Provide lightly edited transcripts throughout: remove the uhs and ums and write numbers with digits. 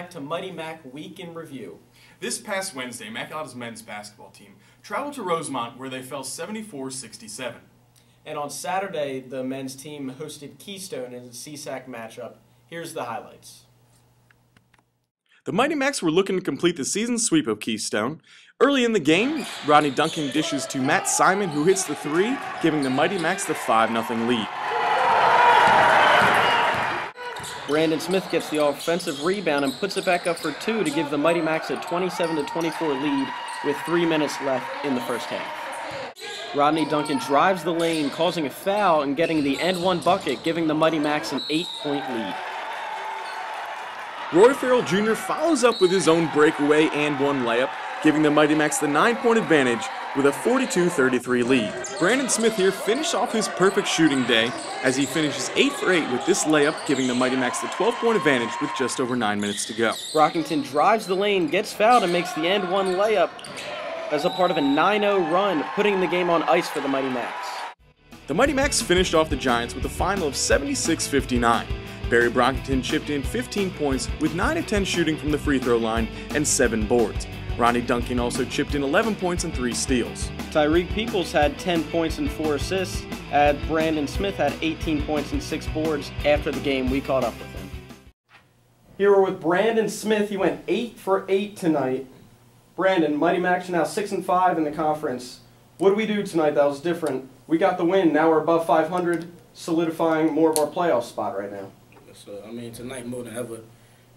back to Mighty Mac Week in Review. This past Wednesday, Immaculata's men's basketball team traveled to Rosemont where they fell 74-67. And on Saturday, the men's team hosted Keystone in a CSAC matchup. Here's the highlights. The Mighty Macs were looking to complete the season sweep of Keystone. Early in the game, Rodney Duncan dishes to Matt Simon, who hits the three, giving the Mighty Macs the 5-0 lead. Brandon Smith gets the offensive rebound and puts it back up for two to give the Mighty Macs a 27-24 lead with 3 minutes left in the first half. Rodney Duncan drives the lane, causing a foul and getting the and-one bucket, giving the Mighty Macs an 8-point lead. Roy Farrell Jr. follows up with his own breakaway and-one layup, giving the Mighty Macs the 9-point advantage with a 42-33 lead. Brandon Smith here finished off his perfect shooting day as he finishes 8 for 8 with this layup, giving the Mighty Macs the 12-point advantage with just over 9 minutes to go. Brockington drives the lane, gets fouled, and makes the and-one layup as a part of a 9-0 run, putting the game on ice for the Mighty Macs. The Mighty Macs finished off the Giants with a final of 76-59. Barry Brockington chipped in 15 points with 9 of 10 shooting from the free throw line and 7 boards. Ronnie Duncan also chipped in 11 points and 3 steals. Tyreek Peoples had 10 points and 4 assists, and Brandon Smith had 18 points and 6 boards. After the game, we caught up with him. Here we're with Brandon Smith. He went 8 for 8 tonight. Brandon, Mighty Macs are now 6-5 in the conference. What did we do tonight that was different? We got the win. Now we're above 500, solidifying more of our playoff spot right now. So, tonight more than ever,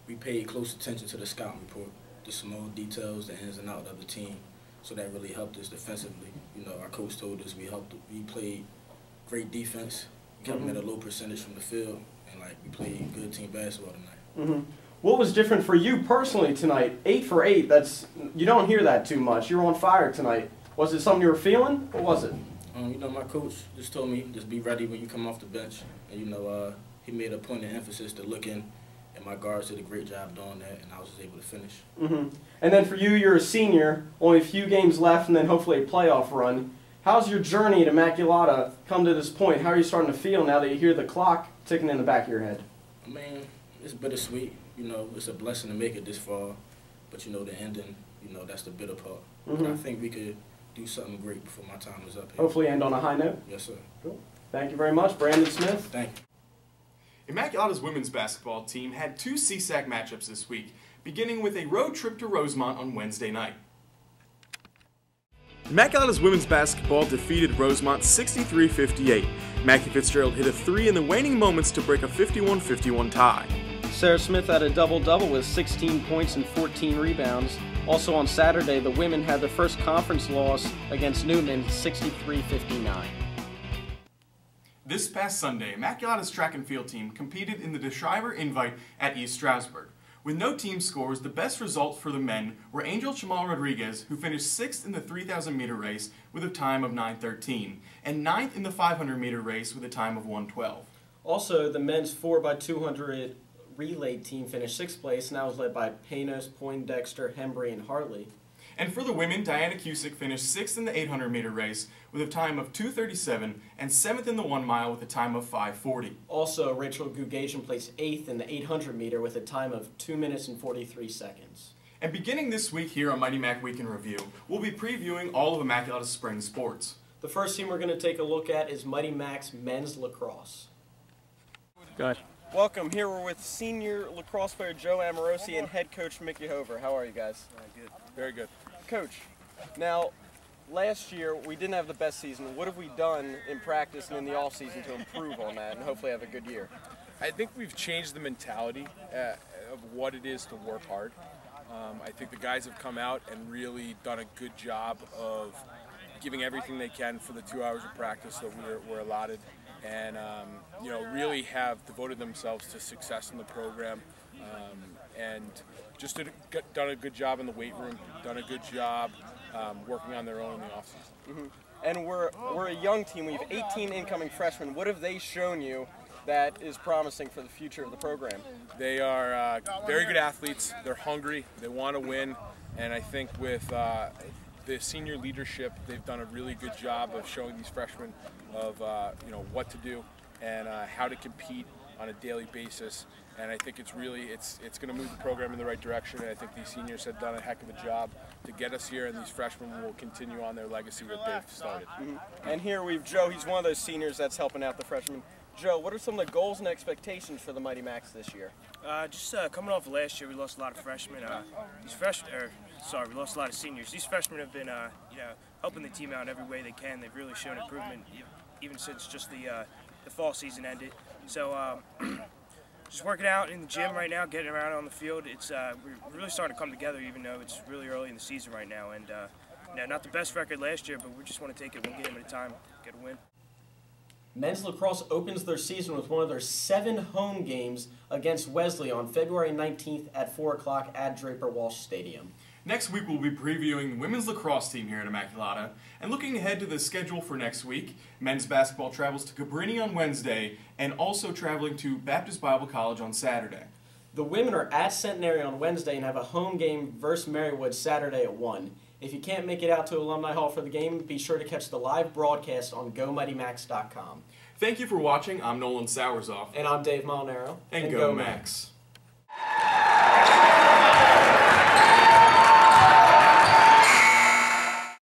we paid close attention to the scouting report, the small details, the ins and outs of the team. So that really helped us defensively. You know, our coach told us we played great defense, kept them at a low percentage from the field, and we played good team basketball tonight. What was different for you personally tonight? 8 for 8. You don't hear that too much. You were on fire tonight. Was it something you were feeling? What was it? My coach just told me just be ready when you come off the bench, and he made a point of emphasis to look in, and my guards did a great job doing that, and I was able to finish. And then for you, you're a senior, only a few games left, and then hopefully a playoff run. How's your journey to Immaculata come to this point? How are you starting to feel now that you hear the clock ticking in the back of your head? It's bittersweet. It's a blessing to make it this far, but the ending, that's the bitter part. But I think we could do something great before my time is up here. Hopefully end on a high note? Yes, sir. Cool. Thank you very much, Brandon Smith. Thank you. Immaculata's women's basketball team had 2 CSAC matchups this week, beginning with a road trip to Rosemont on Wednesday night. Immaculata's women's basketball defeated Rosemont 63-58. Mackie Fitzgerald hit a 3 in the waning moments to break a 51-51 tie. Sarah Smith had a double-double with 16 points and 14 rebounds. Also on Saturday, the women had their first conference loss against Newman, 63-59. This past Sunday, Immaculata's track and field team competed in the DeShriver Invite at East Stroudsburg. With no team scores, the best result for the men were Angel Chamal Rodriguez, who finished 6th in the 3,000-meter race with a time of 9:13, and 9th in the 500-meter race with a time of 1:12. Also, the men's 4x200 relay team finished 6th place, and that was led by Panos, Poindexter, Hembry, and Hartley. And for the women, Diana Cusick finished 6th in the 800-meter race with a time of 2:37 and 7th in the 1 mile with a time of 5:40. Also, Rachel Gugasian placed 8th in the 800-meter with a time of 2 minutes and 43 seconds. And beginning this week here on Mighty Mac Week in Review, we'll be previewing all of Immaculata's spring sports. The first team we're going to take a look at is Mighty Mac's men's lacrosse. Go ahead. Welcome. Here we're with senior lacrosse player Joe Amorosi and head coach Mickey Hover. How are you guys? Good. Very good. Coach, now last year we didn't have the best season. What have we done in practice and in the off season to improve on that and hopefully have a good year? I think we've changed the mentality of what it is to work hard. I think the guys have come out and really done a good job of giving everything they can for the 2 hours of practice that we're allotted, and really have devoted themselves to success in the program, and just done a good job in the weight room, done a good job working on their own in the offseason. And we're a young team. We have 18 incoming freshmen. What have they shown you that is promising for the future of the program? They are very good athletes. They're hungry. They want to win, and I think with the senior leadership, they've done a really good job of showing these freshmen of what to do and how to compete on a daily basis. And I think it's really, it's going to move the program in the right direction, and I think these seniors have done a heck of a job to get us here, and these freshmen will continue on their legacy that they've started. And here we've Joe, he's one of those seniors that's helping out the freshmen. Joe, what are some of the goals and expectations for the Mighty Macs this year? Just coming off of last year, we lost a lot of freshmen. We lost a lot of seniors. These freshmen have been, helping the team out in every way they can. They've really shown improvement, even since just the fall season ended. So, just working out in the gym right now, getting around on the field. We're really starting to come together, even though it's really early in the season right now. And not the best record last year, but we just want to take it one game at a time, get a win. Men's lacrosse opens their season with one of their 7 home games against Wesley on February 19th at 4 o'clock at Draper Walsh Stadium. Next week, we'll be previewing the women's lacrosse team here at Immaculata, and looking ahead to the schedule for next week. Men's basketball travels to Cabrini on Wednesday, and also traveling to Baptist Bible College on Saturday. The women are at Centenary on Wednesday and have a home game versus Marywood Saturday at 1. If you can't make it out to Alumni Hall for the game, be sure to catch the live broadcast on GoMightyMacs.com. Thank you for watching. I'm Nolan Sowersoff. And I'm Dave Molinaro. And Go Macs.